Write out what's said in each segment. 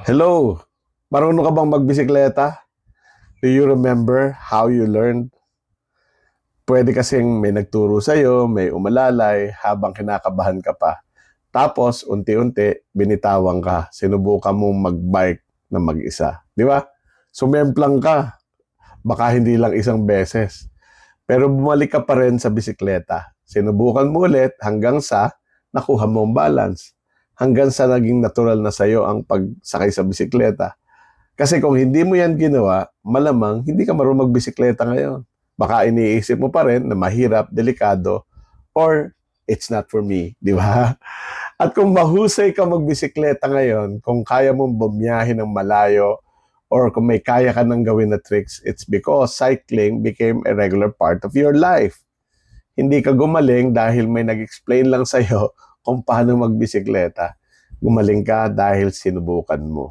Hello! Marunong ka bang magbisikleta? Do you remember how you learned? Pwede kasing may nagturo sa'yo, may umalalay habang kinakabahan ka pa. Tapos, unti-unti, binitawan ka. Sinubukan mong magbike na mag-isa. Di ba? Sumemplang ka. Baka hindi lang isang beses. Pero bumalik ka pa rin sa bisikleta. Sinubukan mo ulit hanggang sa nakuha mo ang balance. Hanggang sa naging natural na sa'yo ang pagsakay sa bisikleta. Kasi kung hindi mo yan ginawa, malamang hindi ka marunong magbisikleta ngayon. Baka iniisip mo pa rin na mahirap, delikado, or it's not for me, di ba? At kung mahusay ka magbisikleta ngayon, kung kaya mong bumiyahe ng malayo, or kung may kaya ka nang gawin na tricks, it's because cycling became a regular part of your life. Hindi ka gumaling dahil may nag-explain lang sa'yo kung paano magbisikleta. Gumaling ka dahil sinubukan mo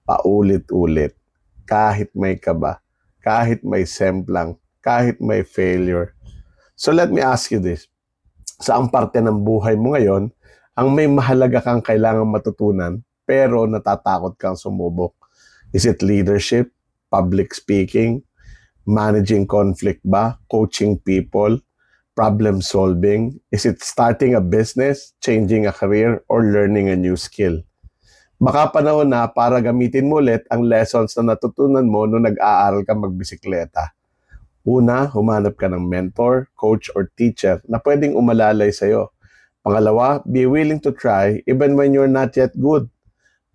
paulit-ulit, kahit may kaba, kahit may semplang, kahit may failure. So let me ask you this. Saang parte ng buhay mo ngayon ang may mahalaga kang kailangang matutunan pero natatakot kang sumubok? Is it leadership, public speaking, managing conflict ba, coaching people, problem solving? Is it starting a business, changing a career, or learning a new skill? Baka panahon na para gamitin mo ulit ang lessons na natutunan mo nung nag-aaral ka magbisikleta. Una, humanap ka ng mentor, coach, or teacher na pwedeng umalalay sa'yo. Pangalawa, be willing to try even when you're not yet good.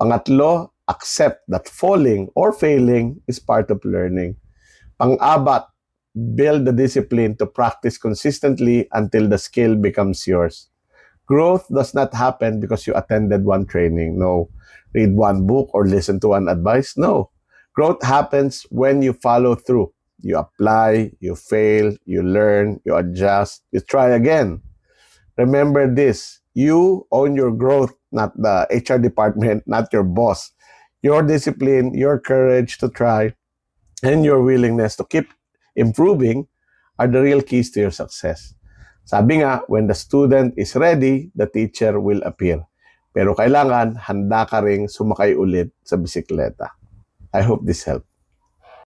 Pangatlo, accept that falling or failing is part of learning. Pang-apat, build the discipline to practice consistently until the skill becomes yours. Growth does not happen because you attended one training. No. Read one book or listen to one advice. No. Growth happens when you follow through. You apply, you fail, you learn, you adjust, you try again. Remember this, you own your growth, not the HR department, not your boss. Your discipline, your courage to try, and your willingness to keep improving are the real keys to your success. Sabi nga, when the student is ready, the teacher will appear. Pero kailangan, handa ka ring sumakay ulit sa bisikleta. I hope this helped.